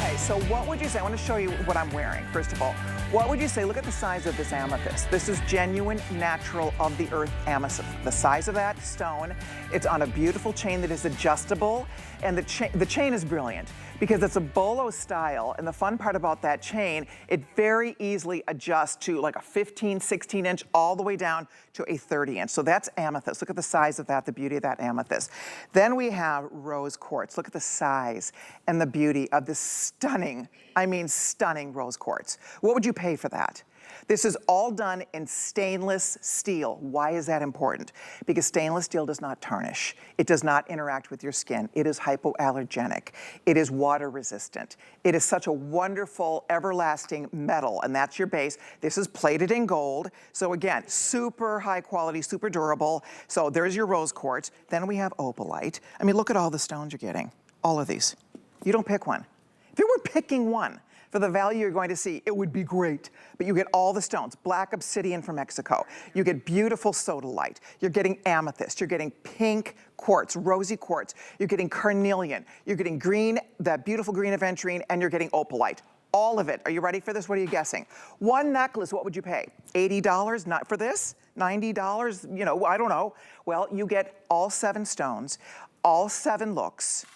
Okay, so what would you say? I want to show you what I'm wearing, first of all. What would you say? Look at the size of this amethyst. This is genuine, natural, of the earth amethyst. The size of that stone, it's on a beautiful chain that is adjustable, and the chain is brilliant because it's a Bolo style, and the fun part about that chain, it very easily adjusts to like a 15, 16 inch all the way down to a 30 inch. So that's amethyst. Look at the size of that, the beauty of that amethyst. Then we have rose quartz. Look at the size and the beauty of this stunning, I mean stunning rose quartz. What would you pay for that? This is all done in stainless steel. Why is that important? Because stainless steel does not tarnish. It does not interact with your skin. It is hypoallergenic. It is water resistant. It is such a wonderful, everlasting metal, and that's your base. This is plated in gold. So again, super high quality, super durable. So there's your rose quartz. Then we have opalite. I mean, look at all the stones you're getting. All of these. You don't pick one. If you were picking one, for the value you're going to see, it would be great. But you get all the stones. Black obsidian from Mexico. You get beautiful sodalite. You're getting amethyst. You're getting pink quartz, rosy quartz. You're getting carnelian. You're getting green, that beautiful green aventurine, and you're getting opalite. All of it. Are you ready for this? What are you guessing? One necklace, what would you pay? $80? Not for this? $90? You know, I don't know. Well, you get all 7 stones, all 7 looks,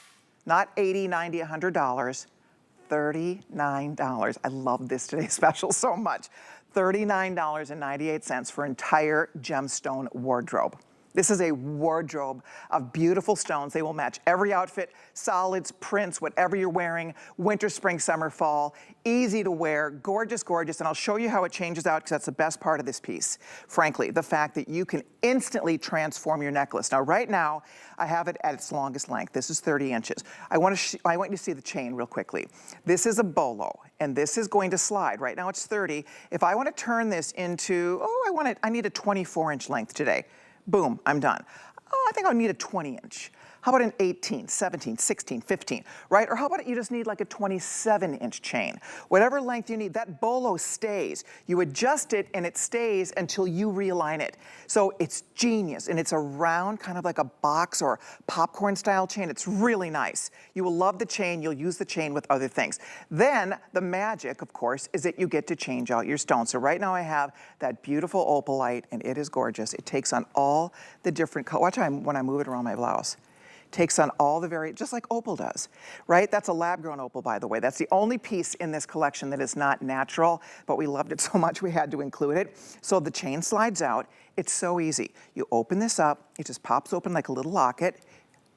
not $80, $90, $100. $39. I love this today's special so much. $39.98 for entire gemstone wardrobe. This is a wardrobe of beautiful stones. They will match every outfit, solids, prints, whatever you're wearing, winter, spring, summer, fall. Easy to wear, gorgeous, gorgeous, and I'll show you how it changes out because that's the best part of this piece. Frankly, the fact that you can instantly transform your necklace. Now, right now, I have it at its longest length. This is 30 inches. I want you to see the chain real quickly. This is a Bolo, and this is going to slide. Right now, it's 30. If I want to turn this into, I need a 24-inch length today. Boom, I'm done. Oh, I think I'll need a 20 inch. How about an 18, 17, 16, 15, right? Or how about you just need like a 27-inch chain? Whatever length you need, that Bolo stays. You adjust it and it stays until you realign it. So it's genius, and it's a round, kind of like a box or popcorn style chain. It's really nice. You will love the chain. You'll use the chain with other things. Then the magic, of course, is that you get to change out your stones. So right now I have that beautiful opalite, and it is gorgeous. It takes on all the different colors. Watch when I move it around my blouse. Takes on all the just like opal does, right? That's a lab-grown opal, by the way. That's the only piece in this collection that is not natural, but we loved it so much we had to include it. So the chain slides out. It's so easy. You open this up, it just pops open like a little locket,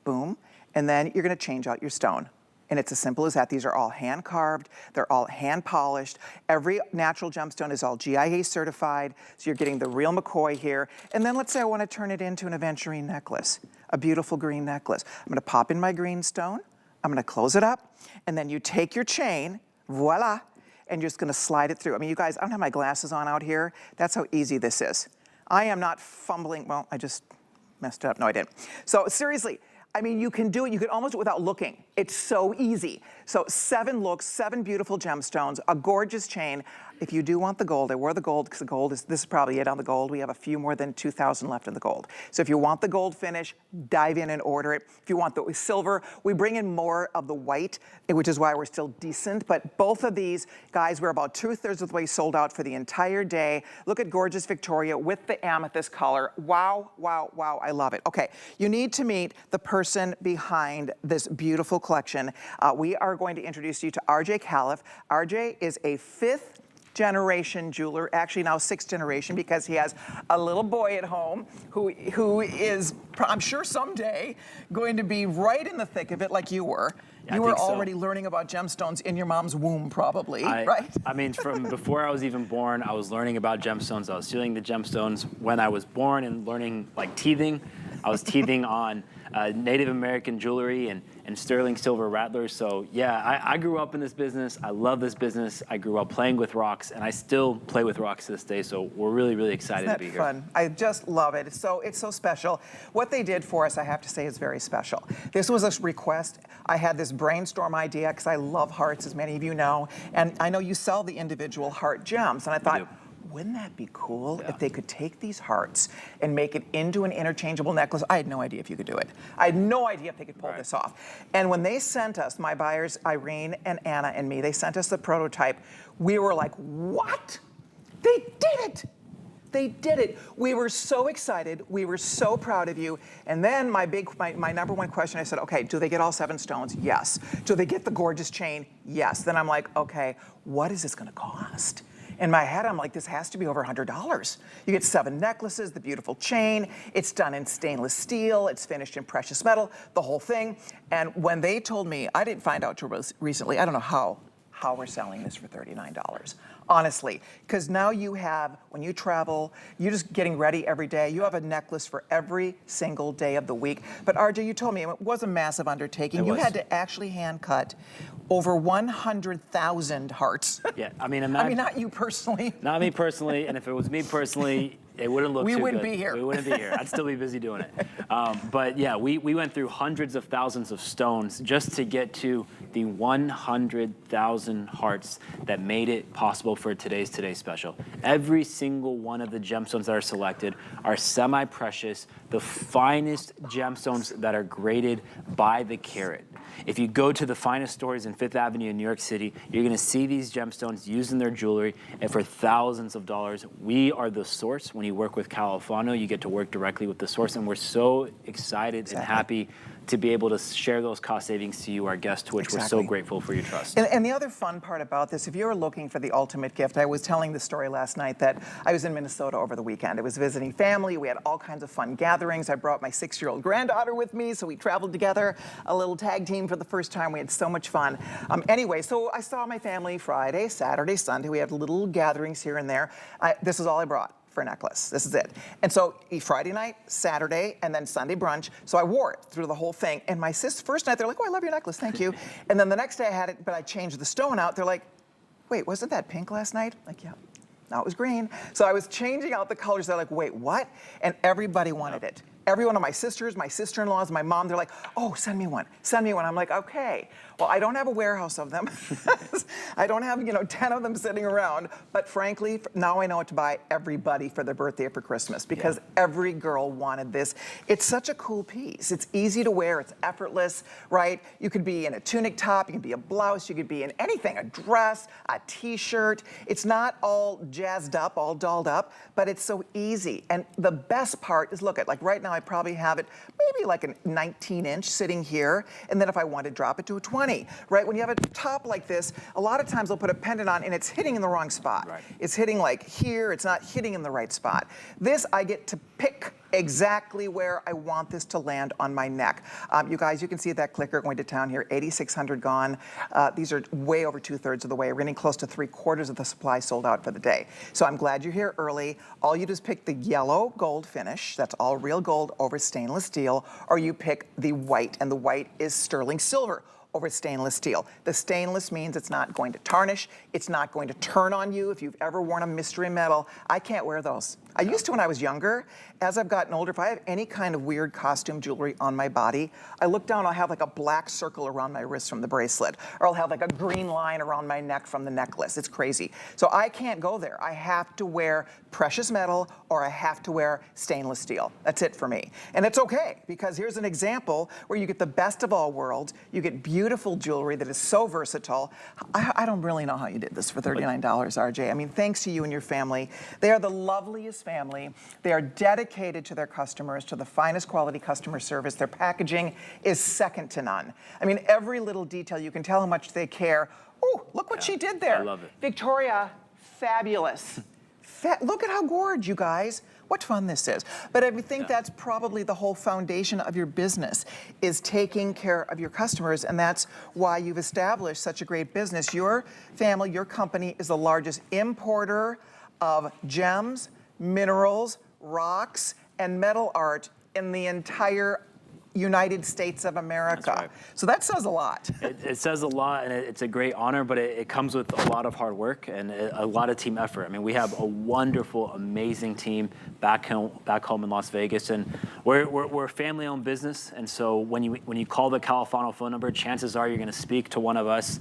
boom, and then you're gonna change out your stone. And it's as simple as that. These are all hand carved. They're all hand polished. Every natural gemstone is all GIA certified. So you're getting the real McCoy here. And then let's say I want to turn it into an aventurine necklace, a beautiful green necklace. I'm going to pop in my green stone. I'm going to close it up. And then you take your chain, voila, and you're just going to slide it through. I mean, you guys, I don't have my glasses on out here. That's how easy this is. I am not fumbling. Well, I just messed it up. No, I didn't. So seriously, I mean, you can do it. You can almost do it without looking. It's so easy. So 7 looks, 7 beautiful gemstones, a gorgeous chain. If you do want the gold, I wore the gold because the gold is, this is probably it on the gold. We have a few more than 2,000 left in the gold. So if you want the gold finish, dive in and order it. If you want the silver, we bring in more of the white, which is why we're still decent. But both of these, guys, we're about 2/3 of the way sold out for the entire day. Look at gorgeous Victoria with the amethyst color. Wow, wow, wow, I love it. Okay, you need to meet the person behind this beautiful collection. We are going to introduce you to RJ Calif. RJ is a 5th generation jeweler, actually now 6th generation, because he has a little boy at home who is, I'm sure someday, going to be right in the thick of it like you were. Yeah, you were already learning about gemstones in your mom's womb, probably, right? I mean, from before I was even born, I was learning about gemstones. I was feeling the gemstones when I was born and learning, like, teething. I was teething on Native American jewelry and sterling silver rattlers. So yeah, I grew up in this business. I love this business. I grew up playing with rocks, and I still play with rocks to this day. So we're really, really excited to be here. Fun. I just love it. It's so special. What they did for us, I have to say, is very special. This was a request. I had this brainstorm idea because I love hearts, as many of you know, and I know you sell the individual heart gems, and I thought, wouldn't that be cool if they could take these hearts and make it into an interchangeable necklace? I had no idea if you could do it. I had no idea if they could pull this off. And when they sent us, my buyers, Irene and Anna and me, they sent us the prototype, we were like, what? They did it! They did it. We were so excited. We were so proud of you. And then my number one question, I said, okay, do they get all 7 stones? Yes. Do they get the gorgeous chain? Yes. Then I'm like, okay, what is this gonna cost? In my head, I'm like, this has to be over $100. You get 7 necklaces, the beautiful chain. It's done in stainless steel. It's finished in precious metal, the whole thing. And when they told me, I didn't find out till recently, I don't know how we're selling this for $39. Honestly, because now you have, when you travel, you're just getting ready every day. You have a necklace for every single day of the week. But RJ, you told me it was a massive undertaking. You had to actually hand cut over 100,000 hearts. Yeah, I mean, not you personally. Not me personally, and if it was me personally, it wouldn't look too good. We wouldn't be here. We wouldn't be here. I'd still be busy doing it. But yeah, we went through hundreds of thousands of stones just to get to the 100,000 hearts that made it possible for today's special. Every single one of the gemstones that are selected are semi-precious, the finest gemstones that are graded by the carat. If you go to the finest stores in Fifth Avenue in New York City, you're gonna see these gemstones used in their jewelry, and for thousands of dollars. We are the source. When you work with KALIFANO, you get to work directly with the source, and we're so excited and happy to be able to share those cost savings to you, our guests, to which we're so grateful for your trust. And the other fun part about this, if you're looking for the ultimate gift, I was telling the story last night that I was in Minnesota over the weekend. I was visiting family. We had all kinds of fun gatherings. I brought my 6-year-old granddaughter with me, so we traveled together, a little tag team for the first time. We had so much fun. Anyway, so I saw my family Friday, Saturday, Sunday. We had little gatherings here and there. This is all I brought for a necklace. This is it. And so Friday night, Saturday, and then Sunday brunch. So I wore it through the whole thing. And my sis, first night, they're like, oh, I love your necklace, thank you. And then the next day I had it, but I changed the stone out. They're like, wait, wasn't that pink last night? Like, yeah. Now it was green. So I was changing out the colors. They're like, wait, what? And everybody wanted it. Every one of my sisters, my sister-in-laws, my mom, they're like, oh, send me one, send me one. I'm like, okay. Well, I don't have a warehouse of them. I don't have, 10 of them sitting around. But frankly, now I know what to buy everybody for their birthday or for Christmas, because every girl wanted this. It's such a cool piece. It's easy to wear. It's effortless, right? You could be in a tunic top. You could be a blouse. You could be in anything, a dress, a T-shirt. It's not all jazzed up, all dolled up, but it's so easy. And the best part is, look at, like right now, I probably have it maybe like a 19-inch sitting here, and then if I want to drop it to a 20, right? When you have a top like this, a lot of times they'll put a pendant on and it's hitting in the wrong spot. Right. It's hitting like here, it's not hitting in the right spot. This, I get to pick exactly where I want this to land on my neck. You guys, you can see that clicker going to town here, 8,600 gone. These are way over 2/3 of the way. We're getting close to 3/4 of the supply sold out for the day. So I'm glad you're here early. All you do is pick the yellow gold finish. That's all real gold over stainless steel, or you pick the white, and the white is sterling silver over stainless steel. The stainless means it's not going to tarnish. It's not going to turn on you. If you've ever worn a mystery metal, I can't wear those. I used to when I was younger. As I've gotten older, if I have any kind of weird costume jewelry on my body, I look down, I'll have like a black circle around my wrist from the bracelet, or I'll have like a green line around my neck from the necklace. It's crazy. So I can't go there. I have to wear precious metal, or I have to wear stainless steel. That's it for me. And it's okay, because here's an example where you get the best of all worlds. You get beautiful jewelry that is so versatile. I don't really know how you did this for $39, RJ. I mean, thanks to you and your family. They are the loveliest family. They are dedicated to their customers, to the finest quality customer service. Their packaging is second to none. I mean, every little detail, you can tell how much they care. Oh, look what she did there. I love it. Victoria, fabulous. Look at how gorgeous, you guys. What fun this is. But I think that's probably the whole foundation of your business, is taking care of your customers, and that's why you've established such a great business. Your family, your company is the largest importer of gems, minerals, rocks, and metal art in the entire United States of America. That's right. So that says a lot. It says a lot, and it's a great honor, but it comes with a lot of hard work and a lot of team effort. I mean, we have a wonderful, amazing team back home in Las Vegas, and we're a family-owned business. And so when you call the KALIFANO phone number, chances are you're going to speak to one of us.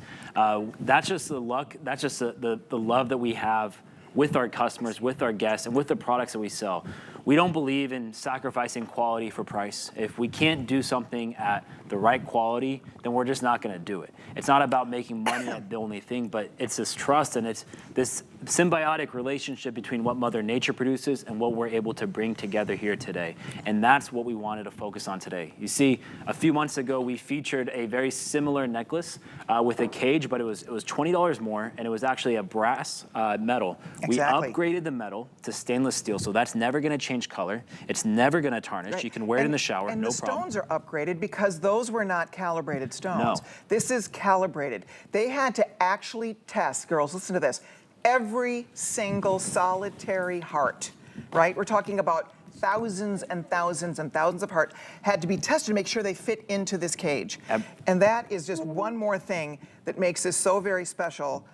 That's just the luck. That's just the love that we have with our customers, with our guests, and with the products that we sell. We don't believe in sacrificing quality for price. If we can't do something at the right quality, then we're just not gonna do it. It's not about making money at the only thing, but it's this trust and it's this symbiotic relationship between what Mother Nature produces and what we're able to bring together here today. And that's what we wanted to focus on today. You see, a few months ago, we featured a very similar necklace with a cage, but it was $20 more, and it was actually a brass metal. Exactly. We upgraded the metal to stainless steel, so that's never gonna change color. It's never gonna tarnish. Right. You can wear it in the shower, and no the problem. stones are upgraded because those were not calibrated stones. No. This is calibrated. They had to actually test, girls, listen to this, every single solitary heart, right? We're talking about thousands and thousands and thousands of hearts had to be tested to make sure they fit into this cage. And that is just one more thing that makes this so very special.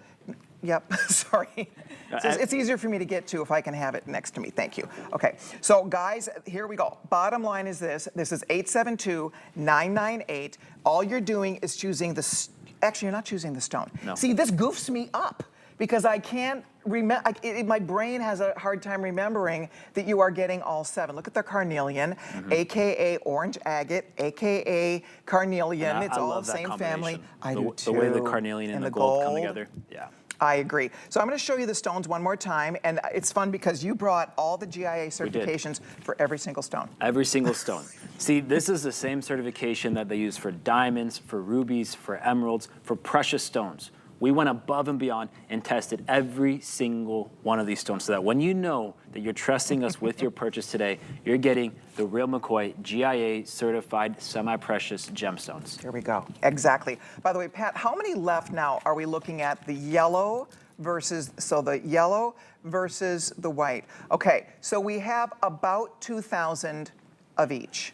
Yep, sorry. It's easier for me to get to if I can have it next to me. Thank you. Okay, so guys, here we go. Bottom line is this. This is 872-998. All you're doing is choosing the, actually you're not choosing the stone. No. See, this goofs me up because I can't remember, my brain has a hard time remembering that you are getting all 7. Look at the carnelian, AKA orange agate, AKA carnelian. It's all the same family. I do too. The way the carnelian and the gold come together. Yeah. I agree. So I'm going to show you the stones one more time, and it's fun because you brought all the GIA certifications for every single stone. Every single stone. See, this is the same certification that they use for diamonds, for rubies, for emeralds, for precious stones. We went above and beyond and tested every single one of these stones so that when you know that you're trusting us with your purchase today, you're getting the real McCoy GIA certified semi-precious gemstones. Here we go. Exactly. By the way, Pat, how many left now are we looking at? The yellow versus, so the yellow versus the white. Okay, so we have about 2,000 of each.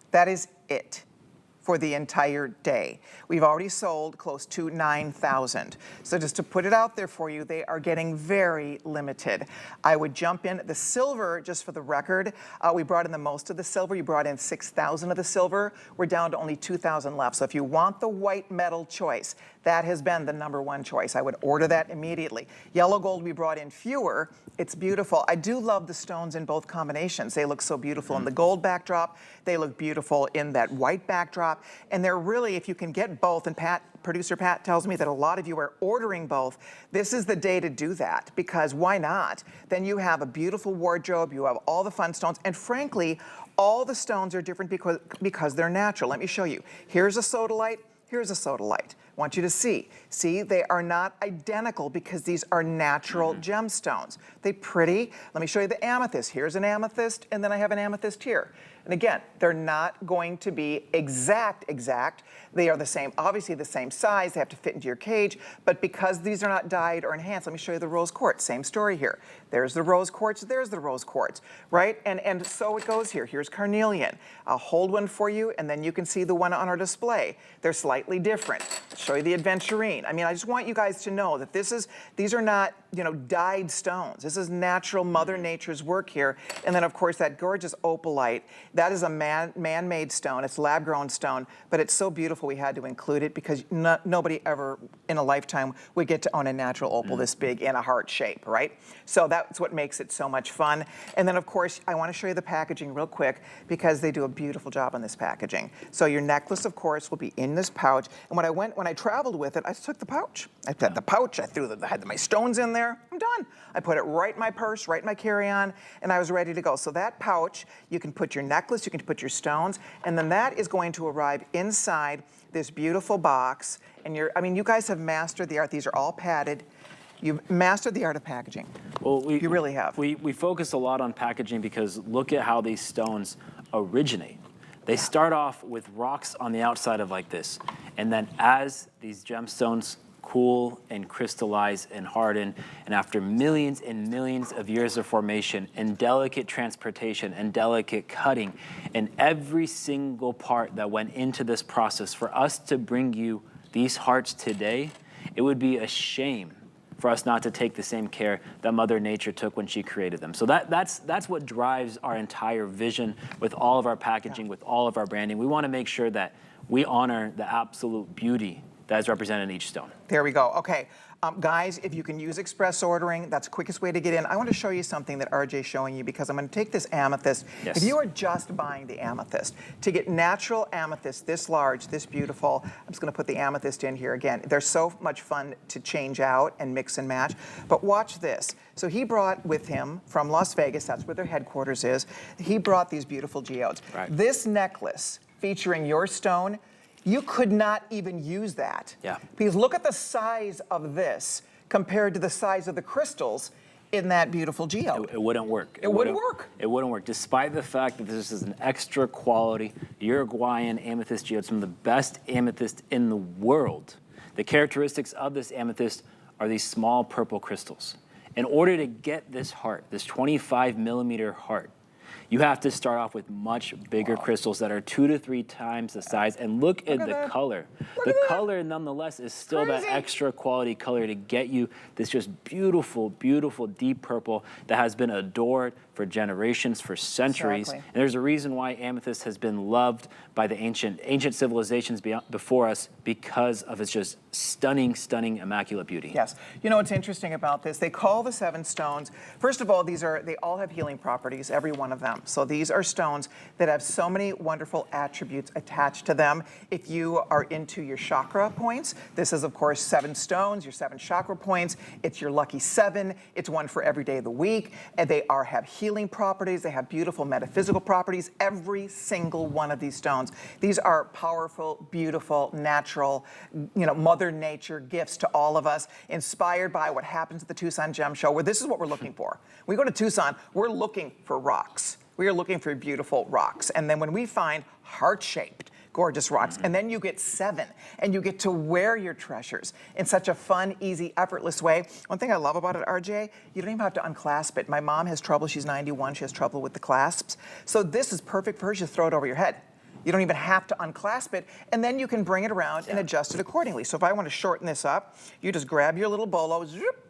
That is it for the entire day. We've already sold close to 9,000. So just to put it out there for you, they are getting very limited. I would jump in. The silver, just for the record, we brought in the most of the silver. You brought in 6,000 of the silver. We're down to only 2,000 left. So if you want the white metal choice, that has been the #1 choice. I would order that immediately. Yellow gold, we brought in fewer. It's beautiful. I do love the stones in both combinations. They look so beautiful in the gold backdrop. They look beautiful in that white backdrop. And they're really, if you can get both, and Pat, producer Pat tells me that a lot of you are ordering both, this is the day to do that, because why not? Then you have a beautiful wardrobe, you have all the fun stones, and frankly, all the stones are different because they're natural. Let me show you. Here's a sodalite, here's a sodalite. I want you to see. See, they are not identical because these are natural gemstones. They pretty. Let me show you the amethyst. Here's an amethyst, and then I have an amethyst here. And again, they're not going to be exact. They are the same, obviously the same size. They have to fit into your cage, but because these are not dyed or enhanced, let me show you the rose quartz. Same story here. There's the rose quartz, there's the rose quartz, right? And so it goes here. Here's carnelian. I'll hold one for you, and then you can see the one on our display. They're slightly different. I'll show you the aventurine. I mean, I just want you guys to know that these are not, dyed stones. This is natural Mother Nature's work here. And then, of course, that gorgeous opalite. That is a man-made stone. It's lab-grown stone, but it's so beautiful we had to include it because nobody ever in a lifetime would get to own a natural opal this big in a heart shape, right? So that's what makes it so much fun. And then, of course, I want to show you the packaging real quick because they do a beautiful job on this packaging. So your necklace, of course, will be in this pouch. And when I traveled with it, I took the pouch. I had the pouch. I had my stones in there. I'm done. I put it right in my purse, right in my carry-on, and I was ready to go. So that pouch, you can put your necklace, you can put your stones, and then that is going to arrive inside this beautiful box. And you guys have mastered the art. These are all padded. You've mastered the art of packaging. Well, you really have. We focus a lot on packaging because look at how these stones originate. They start off with rocks on the outside of like this, and then as these gemstones cool and crystallize and harden, and after millions and millions of years of formation and delicate transportation and delicate cutting, and every single part that went into this process for us to bring you these hearts today, it would be a shame for us not to take the same care that Mother Nature took when she created them. So that's what drives our entire vision with all of our packaging, with all of our branding. We want to make sure that we honor the absolute beauty that is represented in each stone. There we go. Okay. Guys, if you can use express ordering, that's the quickest way to get in. I want to show you something that RJ's showing you because I'm going to take this amethyst. Yes. If you are just buying the amethyst, to get natural amethyst this large, this beautiful, I'm just going to put the amethyst in here again. They're so much fun to change out and mix and match. But watch this. So he brought with him from Las Vegas, that's where their headquarters is, he brought these beautiful geodes. Right. This necklace featuring your stone, you could not even use that. Yeah. Because look at the size of this compared to the size of the crystals in that beautiful geode. It wouldn't work. It wouldn't work. It wouldn't work, despite the fact that this is an extra quality Uruguayan amethyst geode, some of the best amethyst in the world. The characteristics of this amethyst are these small purple crystals. In order to get this heart, this 25 millimeter heart, you have to start off with much bigger crystals that are 2 to 3 times the size. And look at the color. The color, nonetheless, is still that extra quality color to get you this just beautiful, beautiful deep purple that has been adored for generations, for centuries. Exactly. And there's a reason why amethyst has been loved by the ancient civilizations before us, because of its just stunning, stunning, immaculate beauty. Yes. You know what's interesting about this? They call the 7 stones, first of all, they all have healing properties, every one of them. So these are stones that have so many wonderful attributes attached to them. If you are into your chakra points, this is, of course, 7 stones, your 7 chakra points. It's your lucky 7. It's one for every day of the week. And they have healing properties. They have beautiful metaphysical properties. Every single one of these stones. These are powerful, beautiful, natural, Mother Nature gifts to all of us, inspired by what happens at the Tucson Gem Show, where this is what we're looking for. We go to Tucson, we're looking for rocks. We are looking for beautiful rocks. And then when we find heart-shaped, gorgeous rocks, and then you get 7, and you get to wear your treasures in such a fun, easy, effortless way. One thing I love about it, RJ, you don't even have to unclasp it. My mom has trouble, she's 91, she has trouble with the clasps. So this is perfect for her, just throw it over your head. You don't even have to unclasp it, and then you can bring it around and adjust it accordingly. So if I want to shorten this up, you just grab your little bolo, zoop,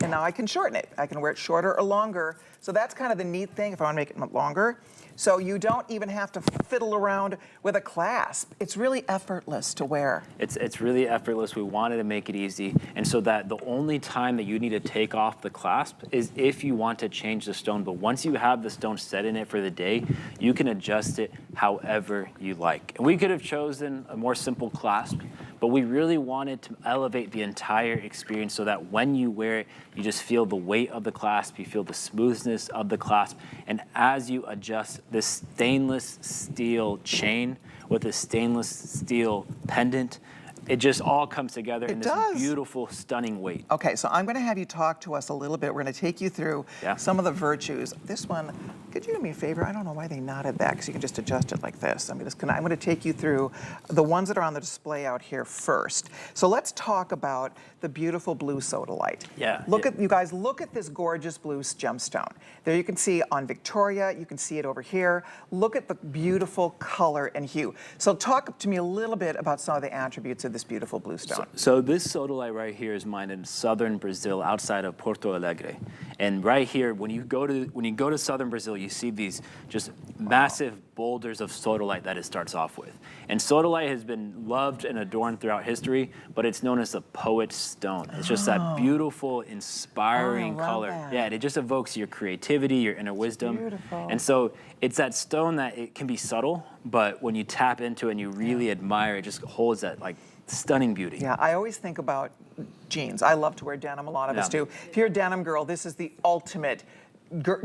and now I can shorten it. I can wear it shorter or longer. So that's kind of the neat thing if I want to make it longer. So you don't even have to fiddle around with a clasp. It's really effortless to wear. It's really effortless. We wanted to make it easy. And so that the only time that you need to take off the clasp is if you want to change the stone. But once you have the stone set in it for the day, you can adjust it however you like. And we could have chosen a more simple clasp, but we really wanted to elevate the entire experience so that when you wear it, you just feel the weight of the clasp, you feel the smoothness of the clasp. And as you adjust this stainless steel chain with a stainless steel pendant, it just all comes together in this beautiful, stunning weight. Okay, so I'm going to have you talk to us a little bit. We're going to take you through some of the virtues. This one, could you do me a favor? I don't know why they knotted that, because you can just adjust it like this. I'm going to take you through the ones that are on the display out here first. So let's talk about the beautiful blue sodalite. Yeah. You guys, look at this gorgeous blue gemstone. There you can see on Victoria, you can see it over here. Look at the beautiful color and hue. So talk to me a little bit about some of the attributes of this beautiful blue stone. So this sodalite right here is mined in southern Brazil, outside of Porto Alegre. And right here, when you go to southern Brazil, you see these just massive boulders of sodalite that it starts off with. And sodalite has been loved and adorned throughout history, but it's known as the poet's stone. It's just that beautiful, inspiring color. Yeah, it just evokes your creativity, your inner wisdom. Beautiful. And so it's that stone that it can be subtle, but when you tap into it and you really admire it, just holds that like stunning beauty. Yeah, I always think about jeans. I love to wear denim, a lot of us do. If you're a denim girl, this is the ultimate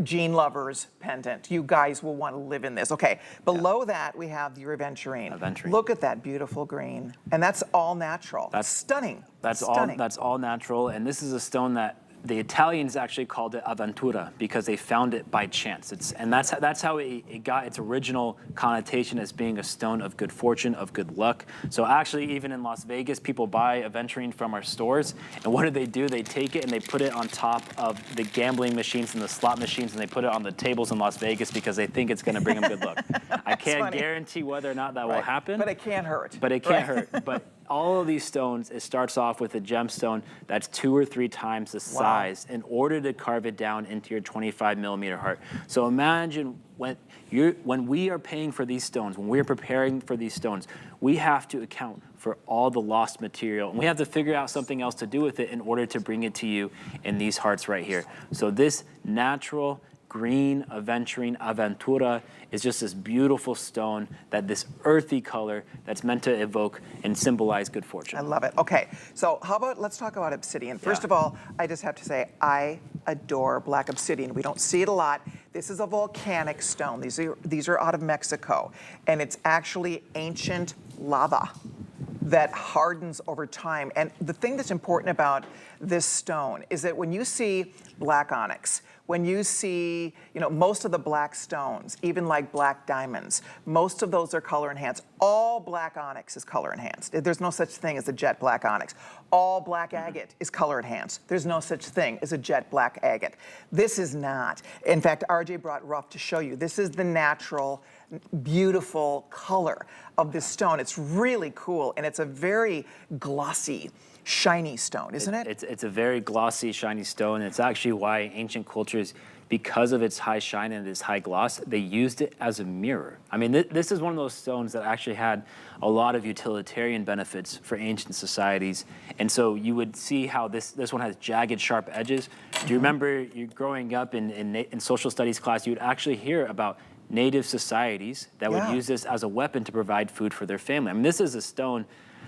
jean lover's pendant. You guys will want to live in this. Okay, below that we have your aventurine. Look at that beautiful green. And that's all natural. That's stunning. That's all natural. And this is a stone that the Italians actually called it avventura because they found it by chance. That's how it got its original connotation as being a stone of good fortune, of good luck. So actually, even in Las Vegas, people buy aventurine from our stores, and what do? They take it and they put it on top of the gambling machines and the slot machines, and they put it on the tables in Las Vegas because they think it's going to bring them good luck. I can't guarantee whether or not that will happen. But it can't hurt. But it can't hurt. But all of these stones, it starts off with a gemstone that's 2 or 3 times the size in order to carve it down into your 25mm heart. So imagine when we are paying for these stones, when we're preparing for these stones, we have to account for all the lost material. And we have to figure out something else to do with it in order to bring it to you in these hearts right here. So this natural green aventurine aventura is just this beautiful stone, that this earthy color that's meant to evoke and symbolize good fortune. I love it. Okay, so how about, let's talk about obsidian. First of all, I just have to say, I adore black obsidian. We don't see it a lot. This is a volcanic stone. These are out of Mexico, and it's actually ancient lava that hardens over time. And the thing that's important about this stone is that when you see black onyx, when you see, most of the black stones, even like black diamonds, most of those are color enhanced. All black onyx is color enhanced. There's no such thing as a jet black onyx. All black agate is color enhanced. There's no such thing as a jet black agate. This is not. In fact, RJ brought rough to show you. This is the natural, beautiful color of this stone. It's really cool, and it's a very glossy, shiny stone, isn't it? It's a very glossy, shiny stone. It's actually why ancient cultures, because of its high shine and its high gloss, they used it as a mirror. I mean, this is one of those stones that actually had a lot of utilitarian benefits for ancient societies. And so you would see how this one has jagged, sharp edges. Do you remember you growing up in social studies class, you would actually hear about native societies that would use this as a weapon to provide food for their family. I mean, this is a stone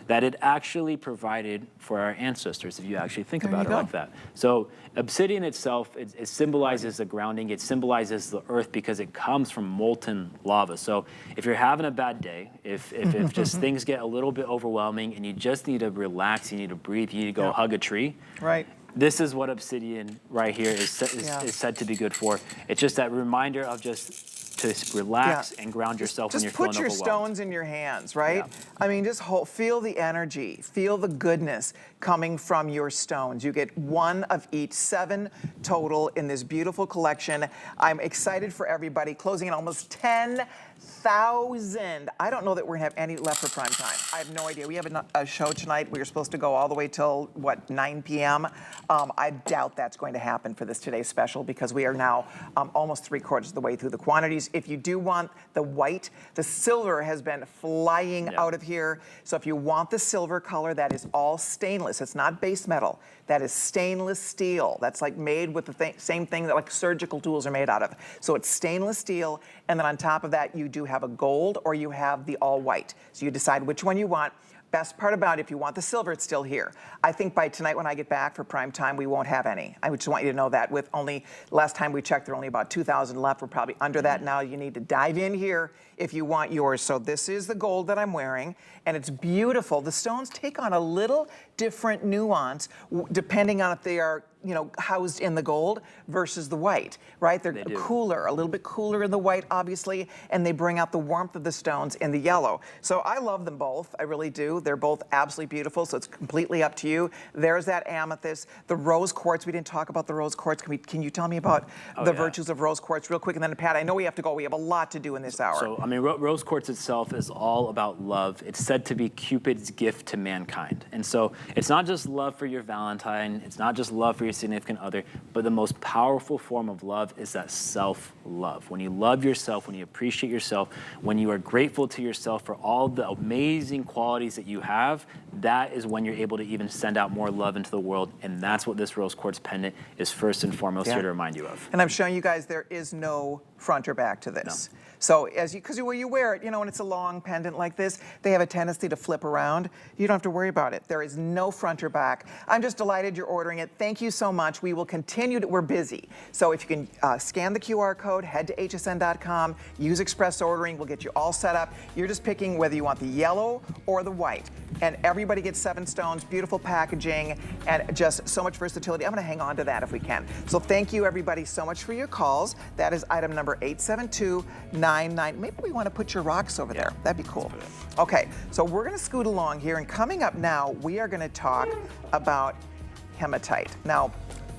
that it actually provided for our ancestors, if you actually think about it like that. So obsidian itself, it symbolizes the grounding, it symbolizes the earth because it comes from molten lava. So if you're having a bad day, if just things get a little bit overwhelming and you just need to relax, you need to breathe, you need to go hug a tree. Right. This is what obsidian right here is said to be good for. It's just that reminder of just to relax and ground yourself when you're feeling overwhelmed. Just put your stones in your hands, right? Yeah. I mean, just feel the energy, feel the goodness coming from your stones. You get 1 of each, 7 total in this beautiful collection. I'm excited for everybody. Closing in almost 10,000. I don't know that we're gonna have any left for prime time. I have no idea. We have a show tonight. We were supposed to go all the way till, 9 p.m. I doubt that's going to happen for this today's special because we are now almost 3/4 of the way through the quantities. If you do want the white, the silver has been flying out of here. So if you want the silver color, that is all stainless. It's not base metal. That is stainless steel. That's like made with the same thing that like surgical tools are made out of. So it's stainless steel, and then on top of that, you do have a gold or you have the all white. So you decide which one you want. Best part about it, if you want the silver, it's still here. I think by tonight when I get back for prime time, we won't have any. I just want you to know that. With only, last time we checked, there are only about 2,000 left. We're probably under that now. You need to dive in here if you want yours. So this is the gold that I'm wearing, and it's beautiful. The stones take on a little different nuance depending on if they are housed in the gold versus the white, right? They're cooler, a little bit cooler in the white, obviously, and they bring out the warmth of the stones in the yellow. So I love them both, I really do. They're both absolutely beautiful, so it's completely up to you. There's that amethyst. The rose quartz, we didn't talk about the rose quartz. Can you tell me about the virtues of rose quartz real quick? And then Pat, I know we have to go. We have a lot to do in this hour. So, I mean, rose quartz itself is all about love. It's said to be Cupid's gift to mankind. And so it's not just love for your Valentine. It's not just love for your significant other, but the most powerful form of love is that self-love. When you love yourself, when you appreciate yourself, when you are grateful to yourself for all the amazing qualities that you have, that is when you're able to even send out more love into the world, and that's what this rose quartz pendant is first and foremost here to remind you of. And I'm showing you guys there is no front or back to this. No. So because when you wear it, and it's a long pendant like this, they have a tendency to flip around. You don't have to worry about it. There is no front or back. I'm just delighted you're ordering it. Thank you so much. We will continue we're busy. So if you can scan the QR code, head to hsn.com, use express ordering, we'll get you all set up. You're just picking whether you want the yellow or the white. And everybody gets 7 stones, beautiful packaging, and just so much versatility. I'm gonna hang on to that if we can. So thank you everybody so much for your calls. That is item number 87299. Maybe we want to put your rocks over there. That'd be cool. Okay, so we're going to scoot along here, and coming up now, we are going to talk about hematite. Now,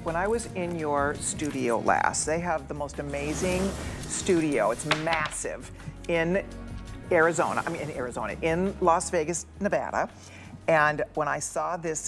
when I was in your studio last, they have the most amazing studio. It's massive in Las Vegas, Nevada. And when I saw this